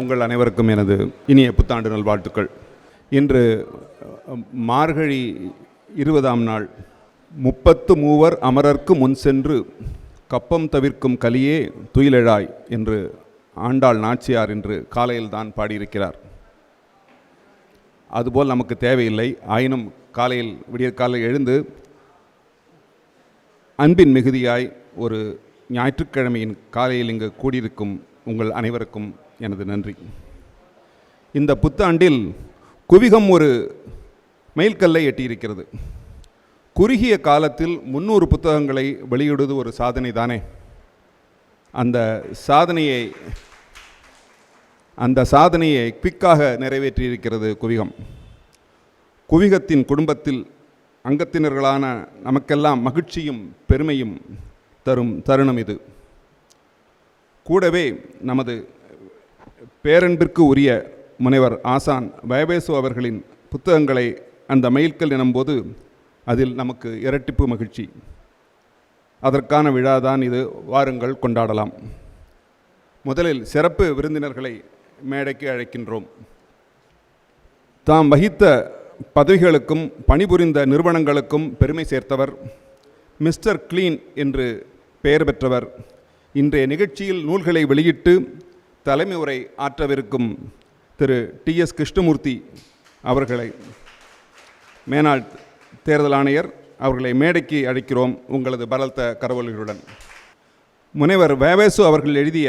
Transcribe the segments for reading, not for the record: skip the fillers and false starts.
உங்கள் அனைவருக்கும் எனது இனிய புத்தாண்டு நல்வாழ்த்துக்கள். இன்று மார்கழி 20ஆம் நாள். 33 அமரர்க்கு முன் சென்று கப்பம் தவிர்க்கும் கலியே துயிலெழாய் என்று ஆண்டாள் நாச்சியார் என்று காலையில் தான் பாடியிருக்கிறார். அதுபோல் நமக்கு தேவையில்லை. ஆயினும் காலையில் விடியற்காலையில் எழுந்து அன்பின் மிகுதியாய் ஒரு ஞாயிற்றுக்கிழமையின் காலையில் இங்கு கூடியிருக்கும் உங்கள் அனைவருக்கும் எனது நன்றி. இந்த புத்தாண்டில் குவிகம் ஒரு மைல்கல்லை எட்டியிருக்கிறது. குறுகிய காலத்தில் 300 புத்தகங்களை வெளியிடுவது ஒரு சாதனை தானே. அந்த சாதனையை குவிக்காக நிறைவேற்றியிருக்கிறது குவிகம். குவிகத்தின் குடும்பத்தில் அங்கத்தினர்களான நமக்கெல்லாம் மகிழ்ச்சியும் பெருமையும் தரும் தருணம் இது. கூடவே நமது பேரன்பிற்கு உரிய முனைவர் ஆசான் வயவேசு அவர்களின் புத்தகங்களை அந்த மைல்கல் எனும்போது அதில் நமக்கு இரட்டிப்பு மகிழ்ச்சி. அதற்கான விழாதான் இது. வாருங்கள், கொண்டாடலாம். முதலில் சிறப்பு விருந்தினர்களை மேடைக்கு அழைக்கின்றோம். தாம் வகித்த பதவிகளுக்கும் பணிபுரிந்த நிறுவனங்களுக்கும் பெருமை சேர்த்தவர், மிஸ்டர் கிளீன் என்று பெயர் பெற்றவர், இன்றைய நிகழ்ச்சியில் நூல்களை வெளியிட்டு தலைமை உரை ஆற்றவிருக்கும் திரு TS கிருஷ்ணமூர்த்தி அவர்களை, மேனாள் தேர்தல் ஆணையர் அவர்களை மேடைக்கு அழைக்கிறோம் உங்களது பலத்த கரவொலிகளுடன். முனைவர் வயவேசு அவர்கள் எழுதிய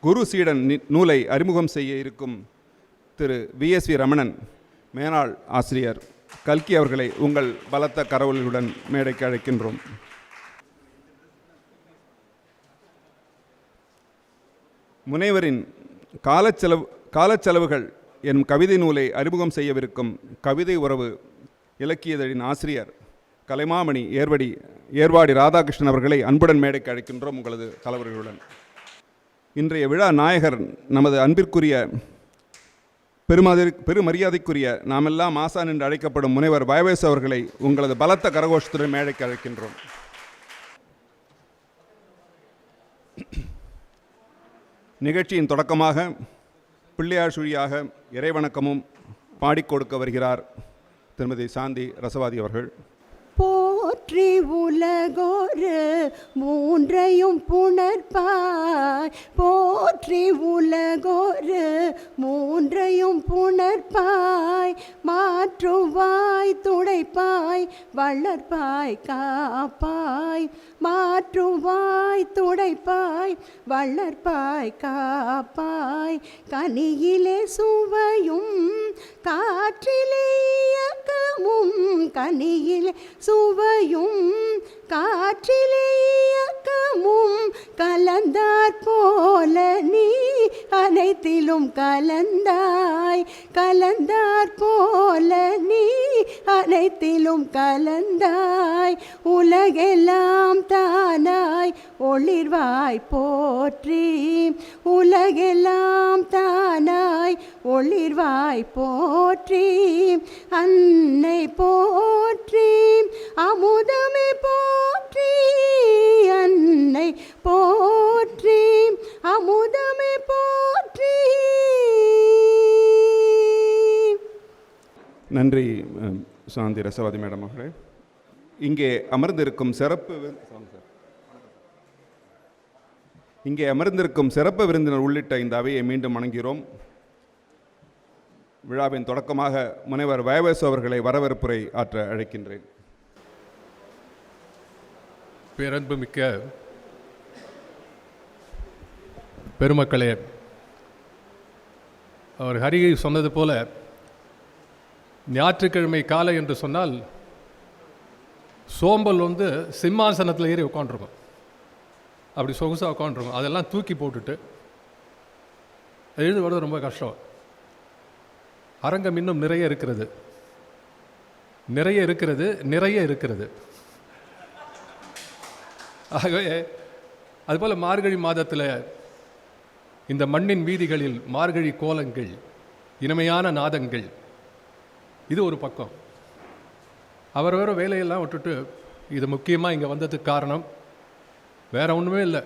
குரு சீடன் நூலை அறிமுகம் செய்ய இருக்கும் திரு VSV ரமணன், மேனாள் ஆசிரியர் கல்கி அவர்களை உங்கள் பலத்த கரவொலிகளுடன் மேடைக்கு அழைக்கின்றோம். முனைவரின் காலச்செலவுகள் எனும் கவிதை நூலை அறிமுகம் செய்யவிருக்கும் கவிதை உறவு இலக்கியதழின் ஆசிரியர் கலைமாமணி ஏர்வாடி ராதாகிருஷ்ணன் அவர்களை அன்புடன் மேடைக்கு அழைக்கின்றோம் உங்களது தலைவர்களுடன். இன்றைய விழா நாயகர் நமது அன்பிற்குரிய பெருமரியாதைக்குரிய நாமெல்லாம் ஆசான் என்று அழைக்கப்படும் முனைவர் வயவேசு அவர்களை உங்களது பலத்த கரகோஷத்துடன் மேடைக்கு அழைக்கின்றோம். நிகழ்ச்சியின் தொடக்கமாக பிள்ளையார் சுழியாக இறைவணக்கமும் பாடிக்கொடுக்க வருகிறார் திருமதி சாந்தி ரசவாதி அவர்கள். போற்றி உலகோரு மூன்றையும் புணர்ப்பாய், போற்றி உலகோரு மூன்றையும் புணர்ப்பாய், மாற்றுவாய் துடைப்பாய் வளர்ப்பாய் காப்பாய், மாற்றுவாய் துடைப்பாய் வளர்ப்பாய் காப்பாய், கனியிலே சுவையும் காற்றிலே இயக்கமும், கனியிலே சுவையும் காற்றிலே இயக்கமும் கலந்தாற் போல நீ அனைத்திலும் கலந்தாய், கலந்தாற் போல நீ அனைத்திலும் கலந்தாய், உலகெல்லாம் தானாய் ஒளிர்வாய் போற்றி, உலகெல்லாம் தானாய் ஒளிர்வாய் போற்றி, அன்னை போற்றி அமுதமே போற்றி, அன்னை போற்றி அமுதமே போற்றி. நன்றி சாந்தி ரசவாதி மேடம் அவர்களே. இங்கே அமர்ந்திருக்கும் சிறப்பு விருந்தினர் உள்ளிட்ட இந்த அவையை மீண்டும் வணங்குகிறோம். விழாவின் தொடக்கமாக முனைவர் வயவேசு அவர்களை வரவேற்புரை ஆற்ற அழைக்கின்றேன். பேரன்புமிக்க பெருமக்களே, அவர் ஹரி சொன்னது போல ஞாயிற்றுக்கிழமை காலை என்று சொன்னால் சோம்பல் சிம்மாசனத்தில் ஏறி உட்காந்துருக்கும். அப்படி சொகுசாக உட்காந்துருக்கும். அதெல்லாம் தூக்கி போட்டுட்டு எழுந்து வர்றது ரொம்ப கஷ்டம். அரங்கம் இன்னும் நிறைய இருக்கிறது. ஆகவே அதுபோல் மார்கழி மாதத்தில் இந்த மண்ணின் வீதிகளில் மார்கழி கோலங்கள், இனிமையான நாதங்கள், இது ஒரு பக்கம். அவரவர வேலையெல்லாம் விட்டுட்டு இது முக்கியமாக இங்கே வந்ததுக்கு காரணம் வேறு ஒன்றுமே இல்லை.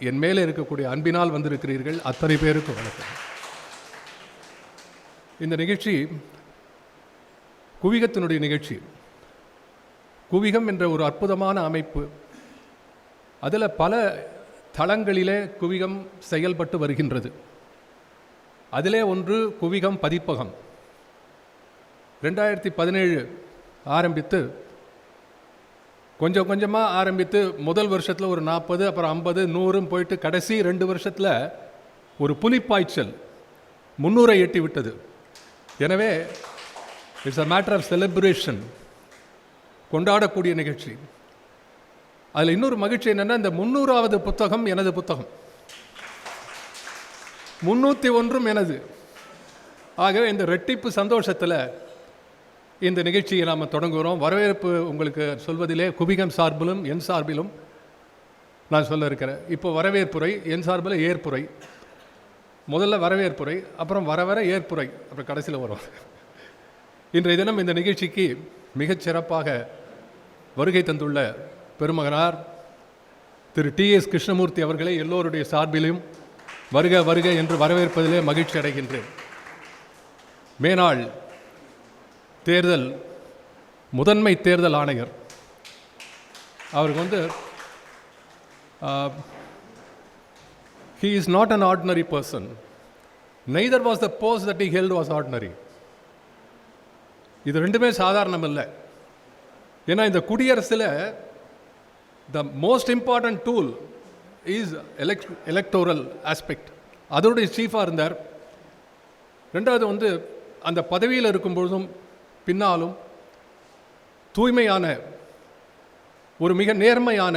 என் மேலே இருக்கக்கூடிய அன்பினால் வந்திருக்கிறீர்கள். அத்தனை பேருக்கு வணக்கம். இந்த நிகழ்ச்சி குவிகத்தினுடைய நிகழ்ச்சி. குவிகம் என்ற ஒரு அற்புதமான அமைப்பு, அதில் பல தளங்களிலே குவிகம் செயல்பட்டு வருகின்றது. அதிலே ஒன்று குவிகம் பதிப்பகம். 2017 ஆரம்பித்து கொஞ்சம் கொஞ்சமாக ஆரம்பித்து முதல் வருஷத்தில் ஒரு 40, அப்புறம் 50, 100 போயிட்டு கடைசி 2 வருஷத்தில் ஒரு புலிப்பாய்ச்சல் 300 எட்டி விட்டது. எனவே it's a matter of celebration, கொண்டாடக்கூடிய நிகழ்ச்சி. அதில் இன்னொரு மகிழ்ச்சி என்னென்னா, இந்த 300வது புத்தகம் எனது புத்தகம், 301 எனது. ஆகவே இந்த ரெட்டிப்பு சந்தோஷத்தில் இந்த நிகழ்ச்சியை நாம் தொடங்குகிறோம். வரவேற்பு உங்களுக்கு சொல்வதிலே குவிகம் சார்பிலும் என் சார்பிலும் நான் சொல்ல இருக்கிறேன். இப்போ வரவேற்புரை, என் சார்பில் ஏற்புரை. முதல்ல வரவேற்புரை, அப்புறம் வர வர ஏற்புரை, அப்புறம் கடைசியில் வரும். இன்றைய தினம் இந்த நிகழ்ச்சிக்கு மிகச் சிறப்பாக வருகை தந்துள்ள பெருமகனார் திரு TS கிருஷ்ணமூர்த்தி அவர்களை எல்லோருடைய சார்பிலும் வருக வருக என்று வரவேற்பதிலே மகிழ்ச்சி அடைகின்றேன். மேனாள் தேர்தல் முதன்மை தேர்தல் ஆணையர் அவருக்கு he is not an ordinary person. Neither was the post that he held was ordinary. இது ரெண்டுமே சாதாரணம் இல்லை. ஏன்னா இந்த குடியரசில் the most important tool is electoral aspect. அதோடைய சீஃபாக இருந்தார். ரெண்டாவது அந்த பதவியில் இருக்கும்பொழுதும் பின்னாலும் தூய்மையான ஒரு மிக நேர்மையான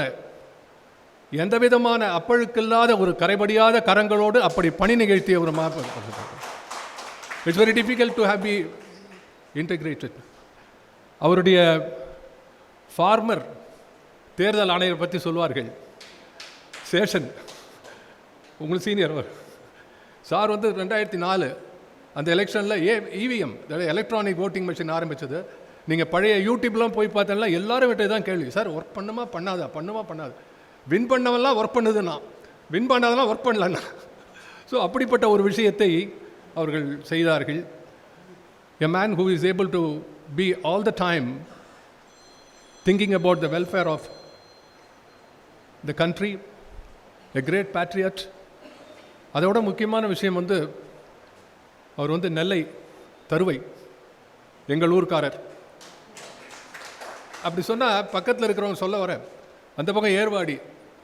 எந்த விதமான அப்பழுக்கில்லாத ஒரு கரைபடியாத கரங்களோடு அப்படி பணி நிகழ்த்திய ஒரு it's very difficult to have be integrated. அவருடைய ஃபார்மர் தேர்தல் ஆணையரை பற்றி சொல்வார்கள். சேஷன் உங்களுக்கு சீனியர் சார் 2004 அந்த எலெக்ஷனில் EVM எலக்ட்ரானிக் ஓட்டிங் மிஷின் ஆரம்பித்தது. நீங்கள் பழைய யூடியூப்லாம் போய் பார்த்தோம்னா எல்லாரும் விட்டு தான் கேள்வி, சார் ஒர்க் பண்ணுமா பண்ணாதா, பண்ணுமா பண்ணாது. வின் பண்ணவெல்லாம் ஒர்க் பண்ணுதுன்னா, வின் பண்ணாதெல்லாம் ஒர்க் பண்ணலன்னா. ஸோ அப்படிப்பட்ட ஒரு விஷயத்தை அவர்கள் செய்தார்கள். A man who is able to be all the time thinking about the welfare of the country, a great patriot. அதோட முக்கியமான விஷயம் அவர் நெல்லை தருவை எங்கள் ஊர்க்காரர். அப்படி சொன்னால் பக்கத்தில் இருக்கிறவங்க சொல்ல வர அந்த பக்கம் ஏர்வாடி,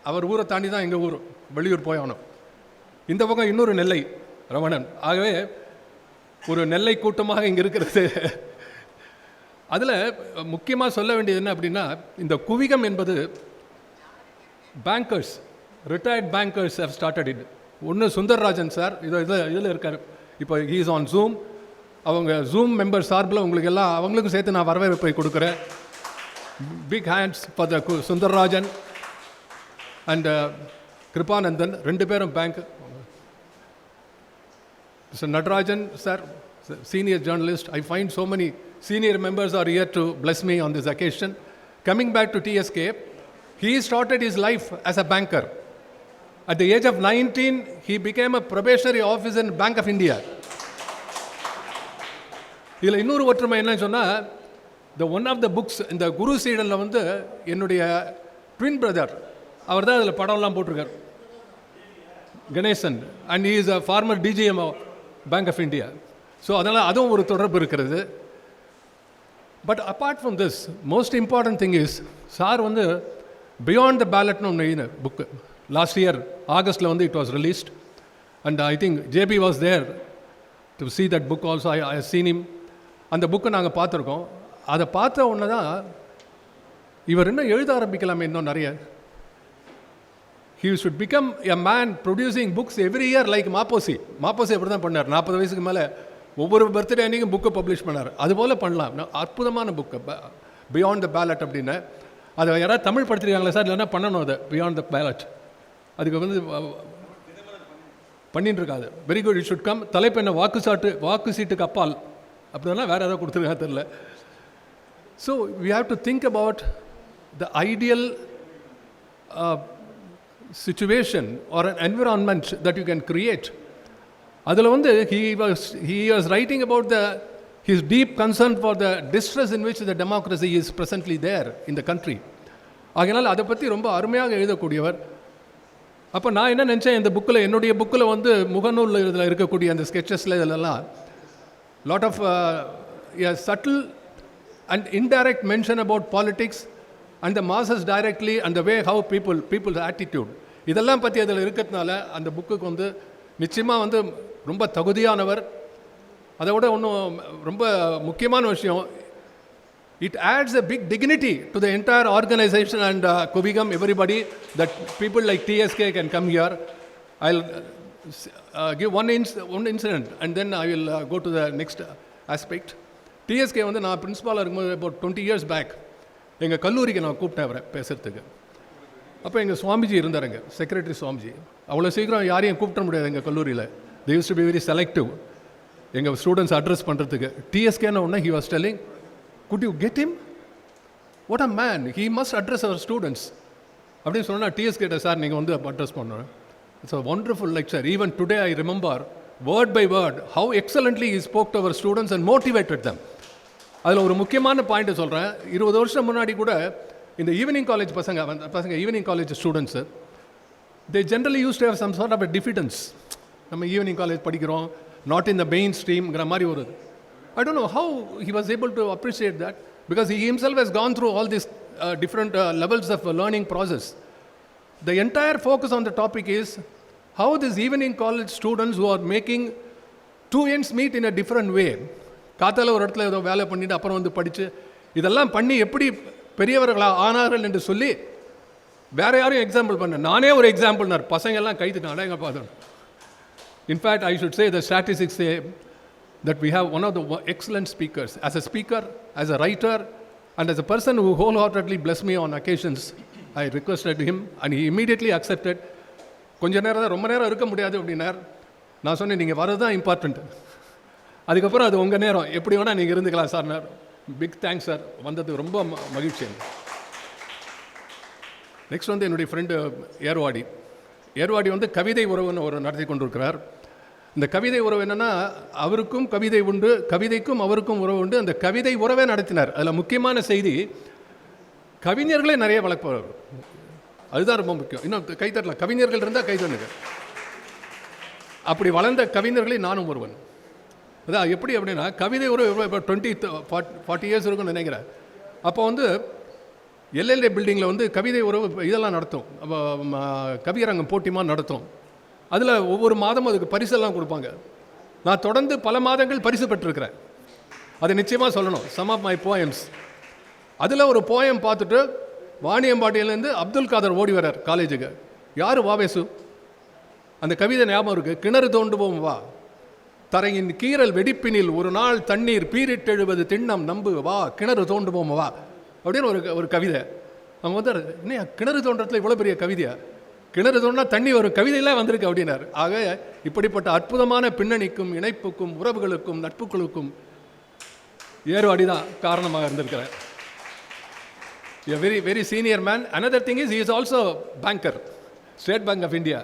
அவர் ஊரை தாண்டி தான் எங்கள் ஊர், வெளியூர் போயானோம். இந்த பக்கம் இன்னொரு நெல்லை ரமணன். ஆகவே ஒரு நெல்லை கூட்டமாக இங்கே இருக்கிறது. அதில் முக்கியமாக சொல்ல வேண்டியது என்ன அப்படின்னா, இந்த குவிகம் என்பது bankers, retired bankers have started it. ஒன்று சுந்தர்ராஜன் சார் இதில் இருக்கார், இப்போ ஹீ இஸ் ஆன் ஜூம். அவங்க ஜூம் மெம்பர் சார்பில் உங்களுக்கு எல்லாம் அவங்களுக்கும் சேர்த்து நான் வரவேற்பை கொடுக்குறேன். Big hands for the Sundarrajan and Kirubanandan, 2 பேரும் bank. Mr. Natarajan sir, senior journalist. I find so many senior members are here to bless me on this occasion. Coming back to TSK, he started his life as a banker. At the age of 19, he became a probationary officer in Bank of India. இதில் இன்னொரு ஒற்றுமை என்னன்னு சொன்னால், one of the books இந்த குரு சீடனில் என்னுடைய twin brother அவர் தான் அதில் படம்லாம் போட்டிருக்கார், Ganesan. And he is a former DGM bank of India. So அதனால் அதுவும் ஒரு தொடர்பு இருக்கிறது. But apart from this, most important thing is, sir beyond the பேலட்னு ஒன்று எழுதின புக்கு. லாஸ்ட் இயர் ஆகஸ்டில் it was released. And I think JB was there to see that book also. I seen him. அந்த புக்கை நாங்கள் பார்த்துருக்கோம். அதை பார்த்த உடனே தான் இவர் இன்னும் எழுத ஆரம்பிக்கலாமே இன்னும் நிறைய. He should become a man producing books every year like Ma Po Si அப்படி தான் பண்ணார். 40 வயசுக்கு மேலே ஒவ்வொரு பர்த்டே அன்றைக்கும் புக்கை பப்ளிஷ் பண்ணார். அதுபோல் பண்ணலாம். அற்புதமான புக்கு பியாண்ட் த பேலட் அப்படின்னு. அதை யாராவது தமிழ் படுத்திருக்காங்களா சார்? இல்லைன்னா பண்ணணும் அதை பியாண்ட் த பேலட். அதுக்கு பண்ணிட்டு இருக்காது. Very good, it should come. தலைப்பு என்ன, வாக்கு சீட்டுக்கு அப்பால் அப்படின்னா வேறு ஏதாவது கொடுத்துருக்காங்க தெரியல. So we have to think about the ideal situation or an environment that you can create. அதில் வந்து he was writing about his deep concern for the distress in which the democracy is presently there in the country. ஆகையினால் அதை பற்றி ரொம்ப அருமையாக எழுதக்கூடியவர். அப்போ நான் என்ன நினச்சேன், இந்த புக்கில், என்னுடைய புக்கில் வந்து முகநூல் இதில் இருக்கக்கூடிய அந்த ஸ்கெச்சஸில் இதிலெல்லாம் lot of subtle and indirect mention about politics and the masses directly and the way how people's attitude, இதெல்லாம் பற்றி அதில் இருக்கிறதுனால அந்த புக்குக்கு வந்து நிச்சயமாக வந்து ரொம்ப தகுதியானவர். அதை விட ஒன்றும் ரொம்ப முக்கியமான விஷயம், it adds a big dignity to the entire organization and Kuvigam, everybody, that people like TSK can come here. I'll give one incident and then I will go to the next aspect. TSK வந்து நான் பிரின்சிபாலாக இருக்கும்போது about 20 years back எங்கள் கல்லூரிக்கு நான் கூப்பிட்டேன் அவரை பேசுகிறதுக்கு. அப்போ எங்கள் சுவாமிஜி இருந்தாருங்க, செக்ரட்டரி சுவாமிஜி. அவ்வளோ சீக்கிரம் யாரையும் கூப்பிட முடியாது எங்கள் கல்லூரியில். they used to be very selective எங்கள் ஸ்டூடெண்ட்ஸ் அட்ரஸ் பண்ணுறதுக்கு. டிஎஸ்கேன்னு ஒன்று he was telling, could you get him? what a man, he must address our students அப்படின்னு சொன்னால் டிஎஸ்கேட்ட சார் நீங்கள் வந்து அட்ரஸ் பண்ணணும். It's a wonderful lecture. even today I remember word by word how excellently he spoke to our students and motivated them. அதில் ஒரு முக்கியமான பாயிண்ட்டை சொல்கிறேன். 20 வருஷம் முன்னாடி கூட இந்த ஈவினிங் காலேஜ் பசங்க evening college students, they generally used to have some sort of a diffidence. நம்ம ஈவினிங் காலேஜ் படிக்கிறோம், நாட் இன் த மெயின் ஸ்ட்ரீம்ங்கிற மாதிரி ஒரு, I don't know how he was able to appreciate that, because he himself has gone through all these different levels of learning process. The entire focus on the topic is how these evening college students who are making two ends meet in a different way. காத்தால ஒரு இடத்துல ஏதோ வேலை பண்ணிட்டு அப்புறம் வந்து படித்து இதெல்லாம் பண்ணி எப்படி பெரியவர்களாக ஆனார்கள் என்று சொல்லி வேற யாரும் எக்ஸாம்பிள் பண்ண, நானே ஒரு எக்ஸாம்பிள்னார். பசங்க எல்லாம் கைத்துட்டாங்க எங்கள் பார்த்தோம். In fact I should say the statistics say that we have one of the excellent speakers. As a speaker, as a writer, and as a person who wholeheartedly blessed me on occasions, I requested him and he immediately accepted. கொஞ்ச நேரம் தான், ரொம்ப நேரம் இருக்க முடியாது அப்படின்னார். நான் சொன்னேன், நீங்கள் வரது தான் இம்பார்ட்டண்ட், அதுக்கப்புறம் அது உங்கள் நேரம், எப்படி வேணால் நீங்கள் இருந்துக்கலாம் சார்னார். பிக் தேங்க்ஸ் சார், வந்தது ரொம்ப மகிழ்ச்சி. நெக்ஸ்ட் வந்து என்னுடைய ஃப்ரெண்டு ஏர்வாடி வந்து கவிதை உறவுன்னு ஒரு நடத்தி கொண்டிருக்கிறார். இந்த கவிதை உறவு என்னென்னா, அவருக்கும் கவிதை உண்டு, கவிதைக்கும் அவருக்கும் உறவு உண்டு. அந்த கவிதை உறவே நடத்தினார். அதில் முக்கியமான செய்தி, கவிஞர்களே நிறைய வளர்ப்பவர், அதுதான் ரொம்ப முக்கியம். இன்னும் கைத்தட்டலாம், கவிஞர்கள் இருந்தால் கைத்தட்டுங்க. அப்படி வளர்ந்த கவிஞர்களே நானும் ஒருவன். அதான் எப்படி அப்படின்னா, கவிதை உறவு இப்போ 20-40 இயர்ஸ் இருக்குன்னு நினைக்கிறேன். அப்போ வந்து எல்எல்ஏ பில்டிங்கில் வந்து கவிதை உறவு இதெல்லாம் நடத்தும், கவியரங்கம் போட்டிமா நடத்தும். அதில் ஒவ்வொரு மாதமும் அதுக்கு பரிசெல்லாம் கொடுப்பாங்க. நான் தொடர்ந்து பல மாதங்கள் பரிசு பெற்றிருக்கிறேன். அதை நிச்சயமாக சொல்லணும். சம் ஆஃப் மை போயம்ஸ், அதில் ஒரு போயம் பார்த்துட்டு வாணியம்பாட்டியிலேருந்து அப்துல் காதர் ஓடி வரார் காலேஜுக்கு. யார்? வாவேசு. அந்த கவிதை ஞாபகம் இருக்குது. கிணறு தோண்டுவோம் வா, தரையின் கீரல் வெடிப்பினில் ஒரு நாள் தண்ணீர் பீரிட்டெழுவது திண்ணம் நம்பு வா, கிணறு தோண்டுவோம் வா அப்படின்னு ஒரு கவிதை. அவங்க வந்து என்ன கிணறு தோன்றத்தில் இவ்வளோ பெரிய கவிதையா, கிணறு தோண்டா தண்ணி வரும், கவிதையெல்லாம் வந்திருக்கு அப்படின்னார். ஆக இப்படிப்பட்ட அற்புதமான பின்னணிக்கும் இணைப்புக்கும் உறவுகளுக்கும் நட்புகளுக்கும் ஏர்வாடி தான் காரணமாக இருந்திருக்கிறார். A very very senior man. Another thing is he is also banker, State Bank of India.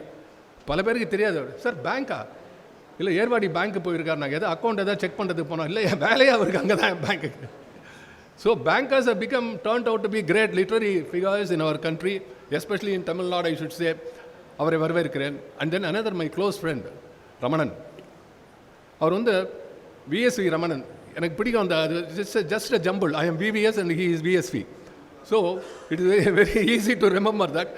பல பேருக்கு தெரியாது. சார் பேங்க்கா? இல்லை, ஏர்வாடி பேங்க்கு போயிருக்காரு. நாங்கள் எதாவது அக்கௌண்ட் எதாவது செக் பண்ணுறதுக்கு போனோம். இல்லை, வேலையே அவருக்கு அங்கே தான் பேங்க்குக்கு. So bankers have turned out to be great literary figures in our country, especially in Tamil Nadu, I should say. அவரை வரவேற்கிறேன். And then another my close friend, Ramanan. அவர் வந்து VSV ரமணன். எனக்கு பிடிக்கும் அந்த just a jumble. I am VVS and he is VSV. So it is very, very easy to remember that.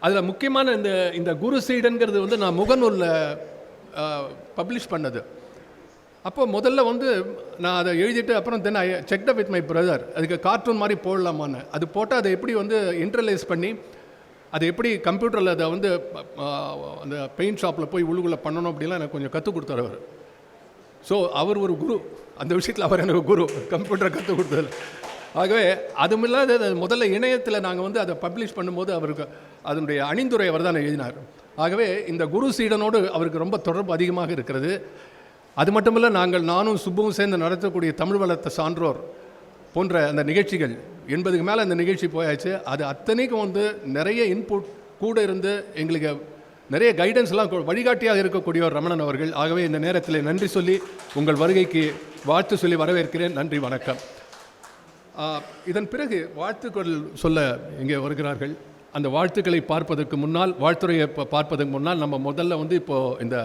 அதில் முக்கியமான இந்த குரு சீடன்கிறது வந்து நான் முகநூலில் பப்ளிஷ் பண்ணது. அப்போ முதல்ல வந்து நான் அதை எழுதிட்டு அப்புறம் then I checked up with my brother, அதுக்கு கார்ட்டூன் மாதிரி போடலாமான்னு. அது போட்டால் அதை எப்படி வந்து இன்டர்லைஸ் பண்ணி அதை எப்படி கம்ப்யூட்டரில் அதை வந்து அந்த பெயிண்ட் ஷாப்பில் போய் உள்ளுக்குள்ளே பண்ணணும் அப்படிலாம் எனக்கு கொஞ்சம் கற்றுக் கொடுத்தார் அவர். ஸோ அவர் ஒரு குரு, அந்த விஷயத்தில் அவர் எனக்கு குரு, கம்ப்யூட்டரை கற்றுக் கொடுத்தது. ஆகவே அதுமில்லாத முதல்ல இணையத்தில் நாங்கள் வந்து அதை பப்ளிஷ் பண்ணும்போது அவருக்கு அதனுடைய அணிந்துரை அவர் தான் எழுதினார். ஆகவே இந்த குரு சீடனோடு அவருக்கு ரொம்ப தொடர்பு அதிகமாக இருக்கிறது. அது மட்டுமில்லை, நானும் சுப்புவும் சேர்ந்து நடத்தக்கூடிய தமிழ் வளர்த்த சான்றோர் போன்ற அந்த நிகழ்ச்சிகள் 80க்கு மேலே அந்த நிகழ்ச்சி போயாச்சு. அது அத்தனைக்கும் வந்து நிறைய இன்புட் கூட இருந்து எங்களுக்கு நிறைய கைடன்ஸ்லாம் வழிகாட்டியாக இருக்கக்கூடிய ஒரு ரமணன் அவர்கள். ஆகவே இந்த நேரத்தில் நன்றி சொல்லி உங்கள் வருகைக்கு வாழ்த்து சொல்லி வரவேற்கிறேன். நன்றி, வணக்கம். இதன் பிறகு வாழ்த்துக்கள் சொல்ல இங்கே வருகிறார்கள். அந்த வாழ்த்துக்களை பார்ப்பதற்கு முன்னால், வாழ்த்துறையை பார்ப்பதற்கு முன்னால் நம்ம முதல்ல இப்போது இந்த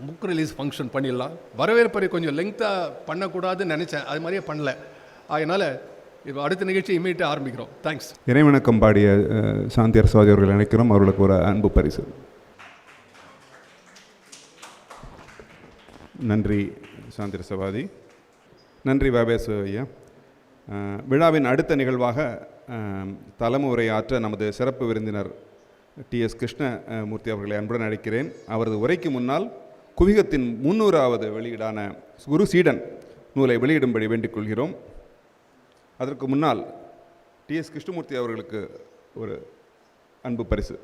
புக் ரிலீஸ் ஃபங்க்ஷன் பண்ணிடலாம். வரவேற்பறை கொஞ்சம் லெங்க்த்தாக பண்ணக்கூடாதுன்னு நினச்சேன், அது மாதிரியே பண்ணல. அதனால் இப்போ அடுத்த நிகழ்ச்சி இமீடியட்டாக ஆரம்பிக்கிறோம். தேங்க்ஸ். இறைவணக்கம் பாடிய சாந்தியார் சகோதரி அவர்கள் நினைக்கிறோம். அவர்களுக்கு ஒரு அன்பு பரிசு. நன்றி சாந்தியார் சகோதரி. நன்றி வாபேசு ஐயா. விழாவின் அடுத்த நிகழ்வாக தலைமை உரையாற்ற நமது சிறப்பு விருந்தினர் டிஎஸ் கிருஷ்ணமூர்த்தி அவர்களை அன்புடன் அழைக்கிறேன். அவரது உரைக்கு முன்னால் குவிகத்தின் 300வது வெளியீடான குரு சீடன் நூலை வெளியிடும்படி வேண்டிக் கொள்கிறோம். அதற்கு முன்னால் டிஎஸ் கிருஷ்ணமூர்த்தி அவர்களுக்கு ஒரு அன்பு பரிசு.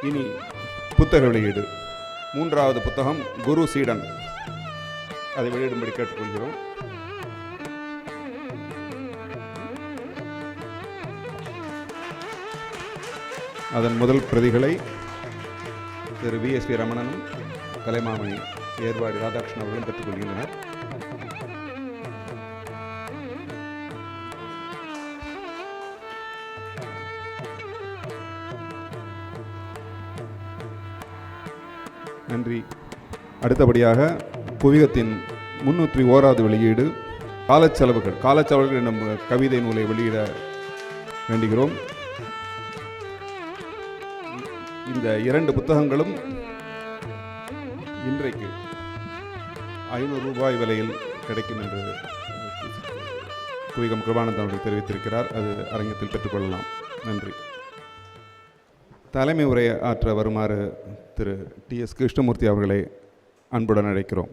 இனி புத்தக வெளியீடு. 3வது புத்தகம் குரு சீடன், அதை வெளியிடும்படி கேட்டுக்கொள்கிறோம். அதன் முதல் பிரதிகளை திரு VSV ரமணனும் கலைமாமணி ஏர்வாடி ராதாகிருஷ்ணன் அவர்களும் பெற்றுக்கொள்கின்றனர். நன்றி. அடுத்தபடியாக குவிகத்தின் 301வது வெளியீடு காலச்செலவுகள் என்னும் கவிதை நூலை வெளியிட வேண்டுகிறோம். இந்த 2 புத்தகங்களும் இன்றைக்கு 500 ரூபாய் விலையில் கிடைக்கும் என்று குவிகம் கிருபானந்தன் அவர்கள் தெரிவித்திருக்கிறார். அது அரங்கத்தில் பெற்றுக்கொள்ளலாம். நன்றி. தலைமை உரை ஆற்ற வருமாறு திரு டிஎஸ் கிருஷ்ணமூர்த்தி அவர்களை அன்புடன் அழைக்கிறோம்.